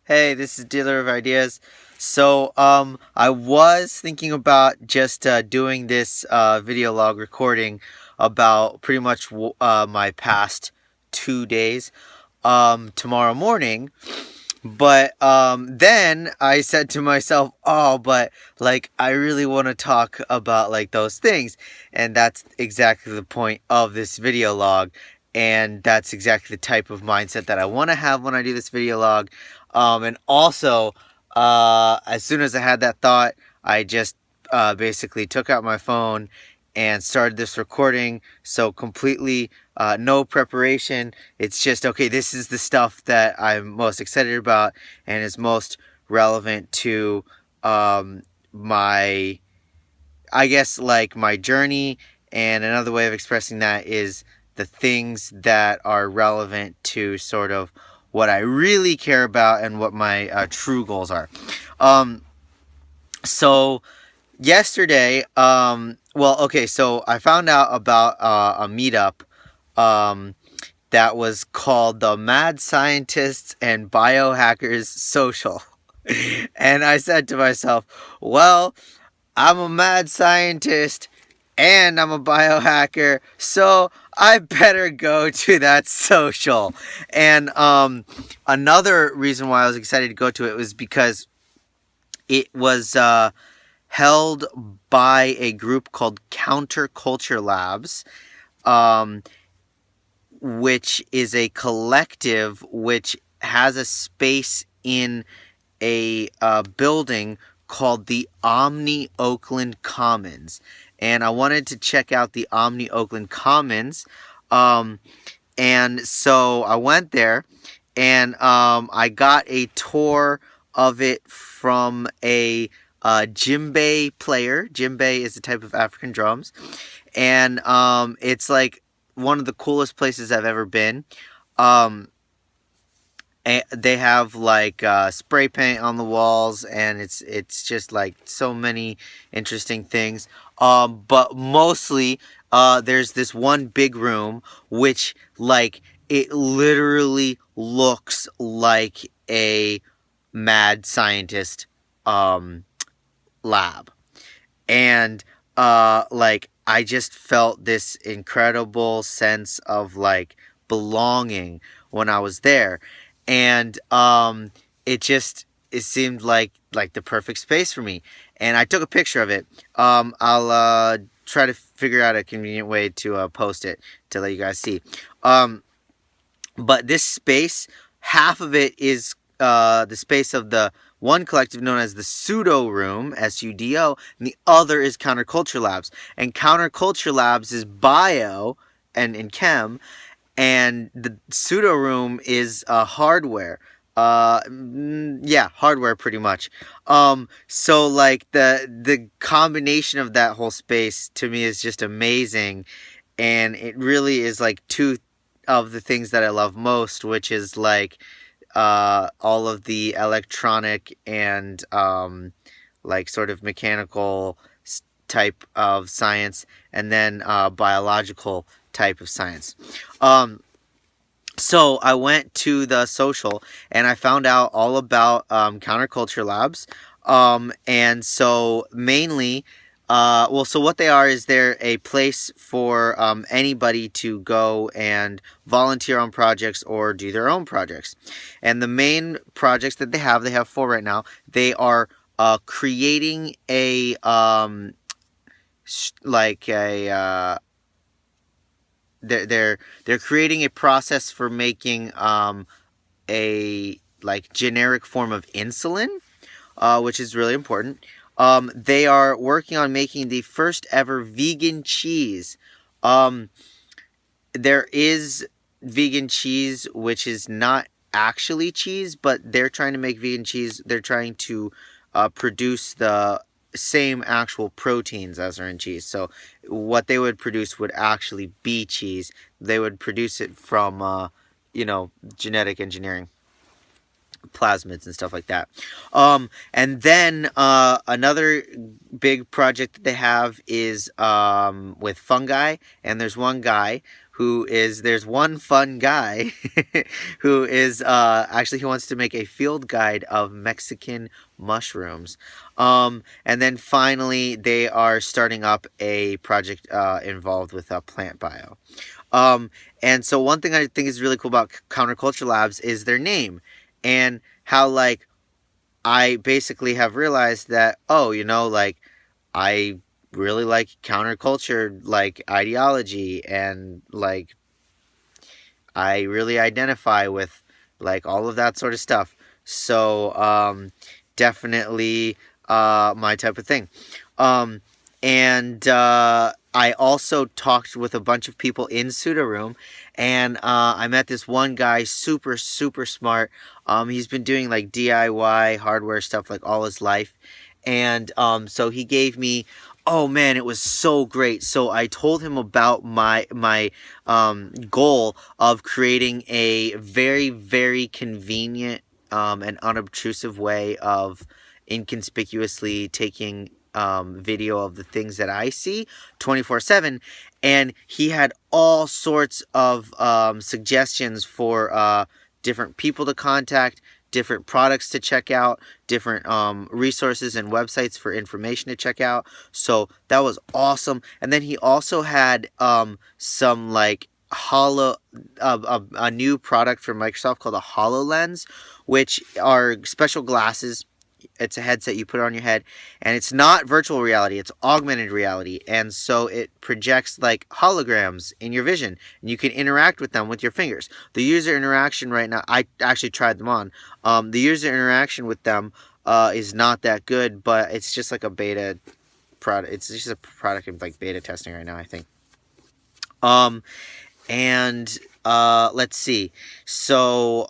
Hey, this is Dealer of Ideas. I was thinking about just doing this video log recording about pretty much my past 2 days tomorrow morning. But then I said to myself, oh, but like I really want to talk about like those things. And that's exactly the point of this video log. And that's exactly the type of mindset that I want to have when I do this video log. And also, as soon as I had that thought, I just basically took out my phone and started this recording. So completely no preparation. It's just, okay, this is the stuff that I'm most excited about and is most relevant to my, I guess, like my journey. And another way of expressing that is the things that are relevant to sort of what I really care about and what my true goals are. Um, so yesterday, so I found out about a meetup um, that was called the Mad Scientists and Biohackers Social. And I said to myself, well, I'm a mad scientist and I'm a biohacker, so I better go to that social. And another reason why I was excited to go to it was because it was held by a group called Counterculture Labs, um, which is a collective which has a space in a building called the Omni Oakland Commons. And I wanted to check out the Omni Oakland Commons. Um, and so I went there and I got a tour of it from a djembe player. Djembe is a type of African drums. And it's like one of the coolest places I've ever been. Um, they have like spray paint on the walls, and it's just like so many interesting things. But mostly, there's this one big room which like it literally looks like a mad scientist um, lab, and like I just felt this incredible sense of like belonging when I was there, and it seemed like the perfect space for me, and I took a picture of it. I'll try to figure out a convenient way to post it to let you guys see. Um, but this space, half of it is the space of the one collective known as the Pseudo Room, SUDO, and the other is Counterculture Labs. And Counterculture Labs is bio and in chem, and the Pseudo Room is hardware. Yeah, hardware pretty much. So like the combination of that whole space to me is just amazing, and it really is like two of the things that I love most, which is like all of the electronic and like sort of mechanical type of science, and then biological type of science. Um, so I went to the social and I found out all about counterculture labs. And so mainly, so what they are is they're a place for anybody to go and volunteer on projects or do their own projects. And the main projects that they have four right now. They are creating a like a they're creating a process for making a like generic form of insulin, which is really important. They are working on making the first ever vegan cheese. Um, there is vegan cheese which is not actually cheese, but they're trying to make vegan cheese. They're trying to produce the same actual proteins as are in cheese. So what they would produce would actually be cheese. They would produce it from, genetic engineering, plasmids and stuff like that. And then another big project that they have is with fungi. And there's one guy there's one fun guy who is actually he wants to make a field guide of Mexican mushrooms. And then finally they are starting up a project involved with plant bio. Um, and so one thing I think is really cool about Counterculture Labs is their name, and how like I basically have realized that, oh, like I really like counterculture like ideology, and like I really identify with like all of that sort of stuff. So definitely my type of thing. Um, and I also talked with a bunch of people in Suda Room, and I met this one guy, super super smart. He's been doing like DIY hardware stuff like all his life, and so he gave me. Oh man, it was so great. So I told him about my goal of creating a very very convenient and unobtrusive way of inconspicuously taking video of the things that I see 24/7, and he had all sorts of suggestions for different people to contact, different products to check out, different resources and websites for information to check out. So that was awesome. And then he also had some like a new product from Microsoft called a HoloLens, which are special glasses. It's a headset you put on your head, and it's not virtual reality, it's augmented reality, and so it projects like holograms in your vision, and you can interact with them with your fingers. The user interaction right now, I actually tried them on. The user interaction with them is not that good, but it's just like a beta product. It's just a product in like beta testing right now, I think. um and let's see. So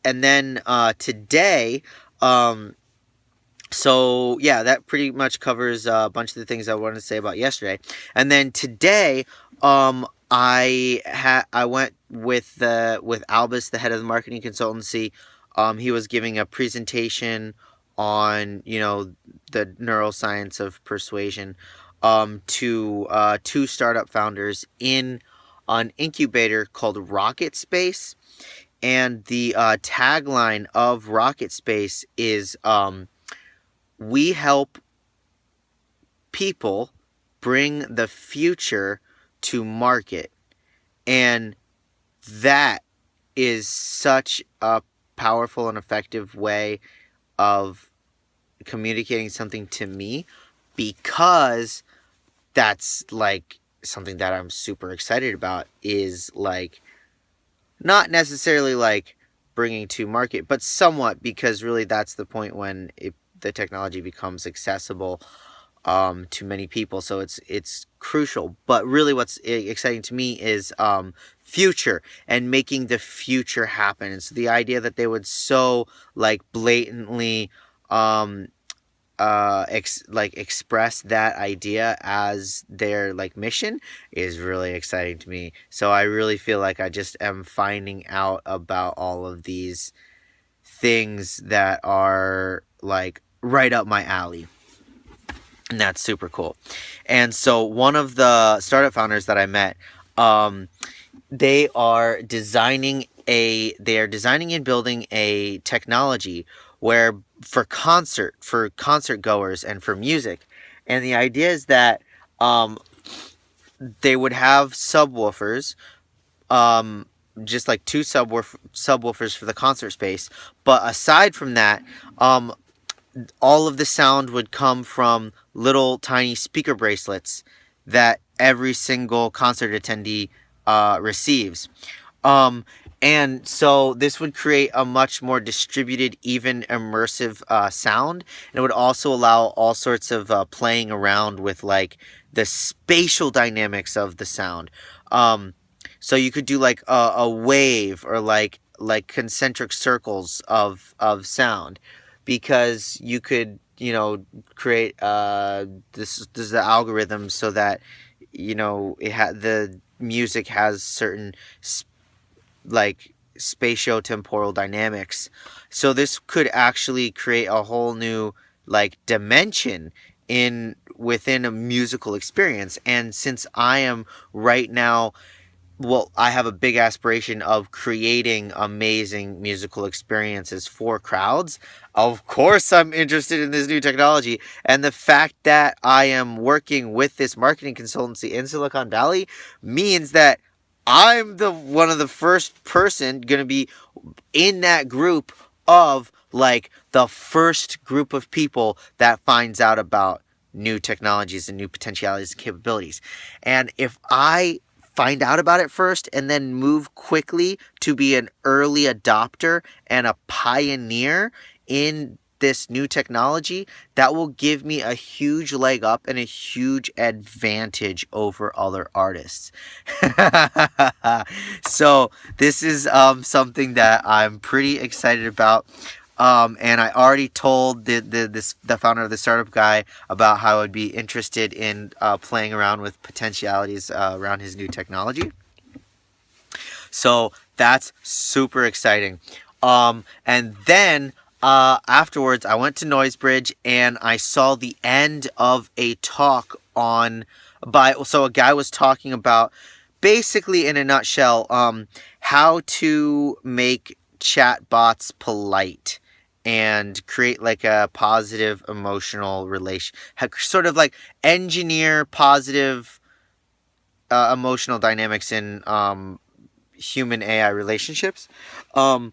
and then today, um so yeah, that pretty much covers a bunch of the things I wanted to say about yesterday. And then today, I went with Albus, the head of the marketing consultancy. He was giving a presentation on the neuroscience of persuasion to two startup founders in an incubator called Rocket Space. And the tagline of Rocket Space is we help people bring the future to market. And that is such a powerful and effective way of communicating something to me, because that's like something that I'm super excited about, is like not necessarily like bringing to market, but somewhat, because really that's the point when the technology becomes accessible to many people. So it's crucial. But really, what's exciting to me is future, and making the future happen. And so the idea that they would so like blatantly express that idea as their like mission is really exciting to me. So I really feel like I just am finding out about all of these things that are like right up my alley, and that's super cool. And so one of the startup founders that I met, they are designing and building a technology where for concert goers and for music. And the idea is that they would have subwoofers, just like two subwoofers for the concert space. But aside from that, all of the sound would come from little tiny speaker bracelets that every single concert attendee receives. And so this would create a much more distributed, even immersive sound. And it would also allow all sorts of playing around with like the spatial dynamics of the sound. So you could do like a wave, or like concentric circles of sound, because you could create this is the algorithm, so that the music has certain like spatio-temporal dynamics. So this could actually create a whole new like dimension within a musical experience. And since I am right now well, I have a big aspiration of creating amazing musical experiences for crowds. Of course, I'm interested in this new technology. And the fact that I am working with this marketing consultancy in Silicon Valley means that I'm the one of the first person going to be in that group of like the first group of people that finds out about new technologies and new potentialities and capabilities. And if I find out about it first and then move quickly to be an early adopter and a pioneer in this new technology, that will give me a huge leg up and a huge advantage over other artists. So this is something that I'm pretty excited about. And I already told the founder of the startup guy about how I'd be interested in playing around with potentialities around his new technology. So that's super exciting. And then afterwards, I went to Noisebridge and I saw the end of a talk on so a guy was talking about basically in a nutshell how to make chatbots polite and create like a positive emotional relation, sort of like engineer positive emotional dynamics in human AI relationships. So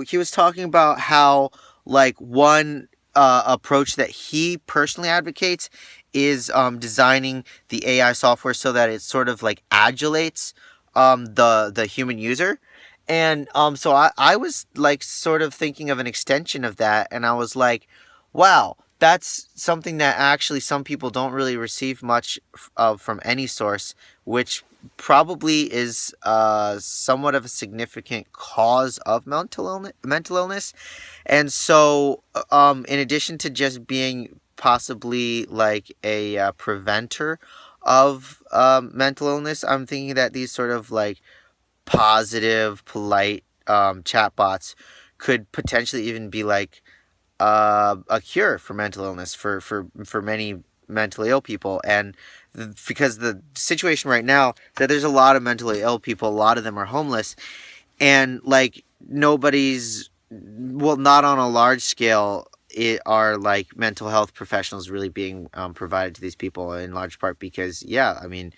he was talking about how like one approach that he personally advocates is designing the AI software so that it sort of like adulates the human user. And so I was like sort of thinking of an extension of that, and I was like, wow, that's something that actually some people don't really receive much of from any source, which probably is somewhat of a significant cause of mental illness. And so, in addition to just being possibly like a preventer of mental illness, I'm thinking that these sort of like positive, polite chatbots could potentially even be like a cure for mental illness for many mentally ill people. And because the situation right now is that there's a lot of mentally ill people, a lot of them are homeless, and like nobody's, well, not on a large scale it are like mental health professionals really being provided to these people, in large part because, yeah, I mean,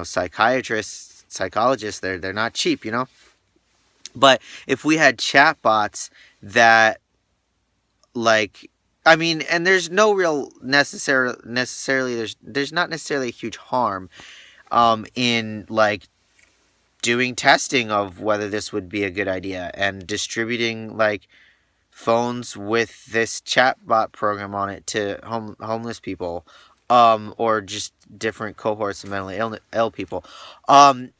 psychiatrists, psychologists, they're not cheap, but if we had chatbots that, like, I mean, and there's no real necessarily there's not necessarily a huge harm in like doing testing of whether this would be a good idea and distributing like phones with this chatbot program on it to homeless people, or just different cohorts of mentally ill people.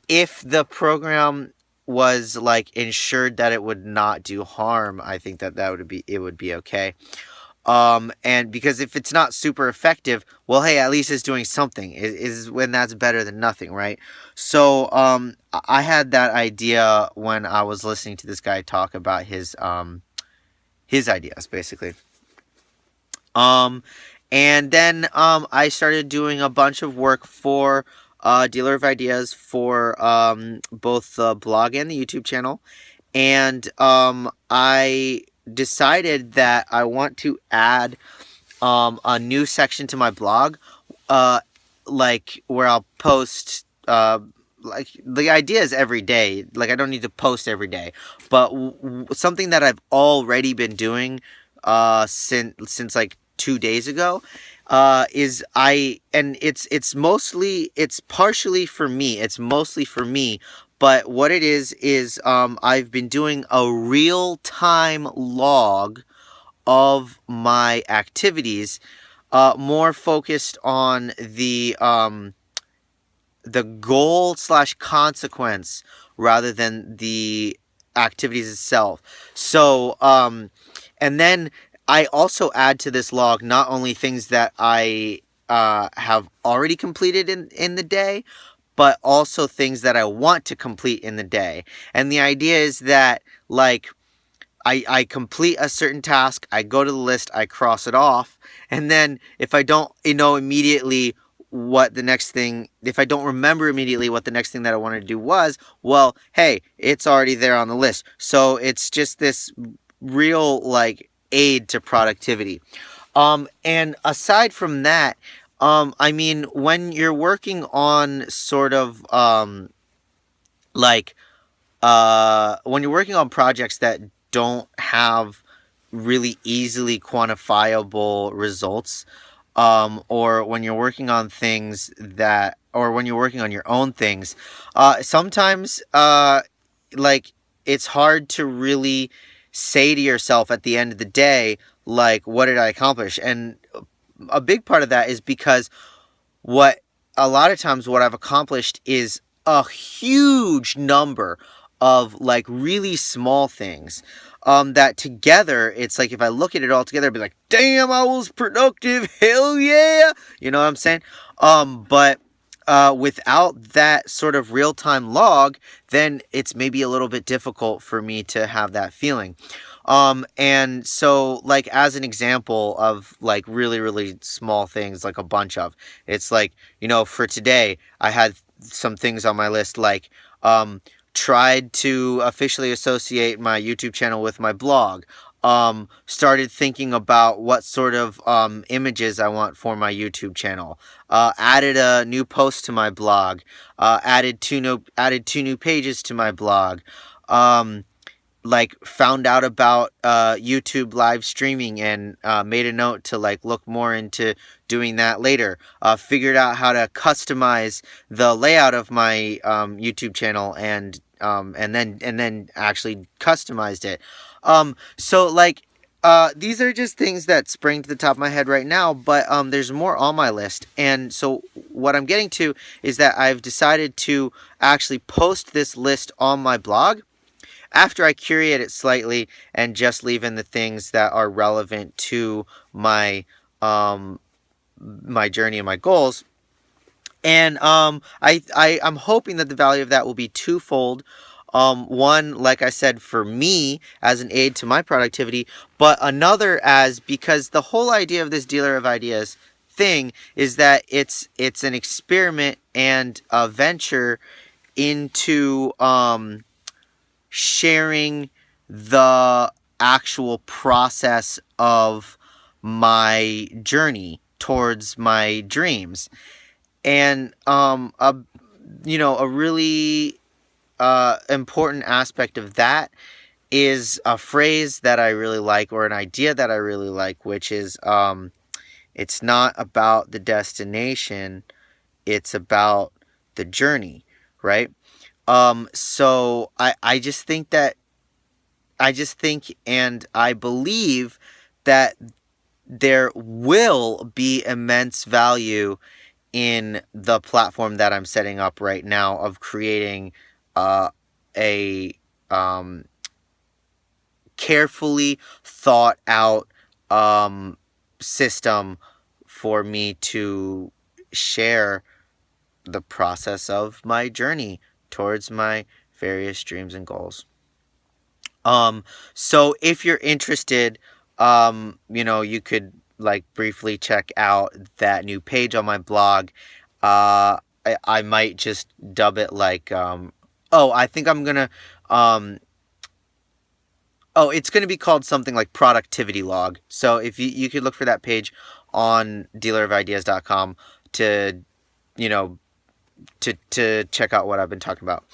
If the program was like ensured that it would not do harm, I think that would be okay. And because if it's not super effective, well, hey, at least it's doing something. Is when that's better than nothing, right? So, I had that idea when I was listening to this guy talk about his ideas, basically. Um, and then I started doing a bunch of work for Dealer of Ideas for both the blog and the YouTube channel. And I decided that I want to add a new section to my blog, uh, like where I'll post. Like the idea is every day. Like I don't need to post every day, but something that I've already been doing since like 2 days ago is it's partially for me. It's mostly for me. But what it is I've been doing a real time log of my activities, more focused on the goal slash consequence rather than the activities itself. So, and then I also add to this log not only things that I have already completed in the day, but also things that I want to complete in the day. And the idea is that, like, I complete a certain task, I go to the list, I cross it off, and then if I don't, immediately what the next thing, if I don't remember immediately what the next thing that I wanted to do was, well, hey, it's already there on the list. So it's just this real like aid to productivity. And aside from that, I mean, when you're working on sort of like when you're working on projects that don't have really easily quantifiable results, or when you're working on things that, or when you're working on your own things, sometimes like it's hard to really say to yourself at the end of the day, like, what did I accomplish? And a big part of that is because what a lot of times what I've accomplished is a huge number of like really small things, that together, it's like if I look at it all together, I'd be like, damn, I was productive, hell yeah, you know what I'm saying? But without that sort of real-time log, then it's maybe a little bit difficult for me to have that feeling. And so, like, as an example of like really, really small things, like a bunch of, it's like, you know, for today, I had some things on my list, like, tried to officially associate my YouTube channel with my blog. Started thinking about what sort of images I want for my YouTube channel. Added a new post to my blog. Added two new pages to my blog. Like found out about YouTube live streaming and made a note to like look more into doing that later. Figured out how to customize the layout of my YouTube channel and then actually customized it. So like these are just things that spring to the top of my head right now, but there's more on my list. And so what I'm getting to is that I've decided to actually post this list on my blog after I curate it slightly and just leave in the things that are relevant to my my journey and my goals. And I'm hoping that the value of that will be twofold. One, like I said, for me as an aid to my productivity, but another as, because the whole idea of this dealer of ideas thing is that it's an experiment and a venture into sharing the actual process of my journey towards my dreams. And a really important aspect of that is a phrase that I really like, or an idea that I really like, which is it's not about the destination, it's about the journey, right? So I just think and I believe that there will be immense value in the platform that I'm setting up right now of creating a carefully thought out system for me to share the process of my journey towards my various dreams and goals. So if you're interested, you could like briefly check out that new page on my blog. I might just dub it like, I think I'm gonna, it's gonna be called something like productivity log. So if you could look for that page on dealerofideas.com to, to check out what I've been talking about.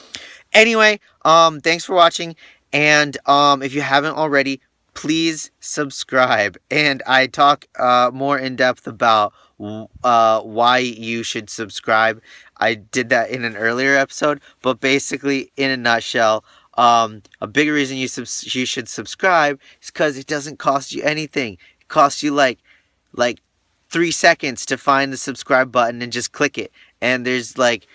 Anyway, thanks for watching, and if you haven't already, please subscribe. And I talk more in depth about why you should subscribe. I did that in an earlier episode, but basically, in a nutshell, a big reason you should subscribe is because it doesn't cost you anything. It costs you like 3 seconds to find the subscribe button and just click it. And there's like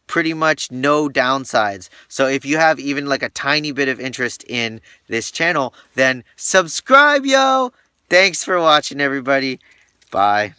pretty much no downsides. So if you have even like a tiny bit of interest in this channel, then subscribe, yo! Thanks for watching, everybody. Bye.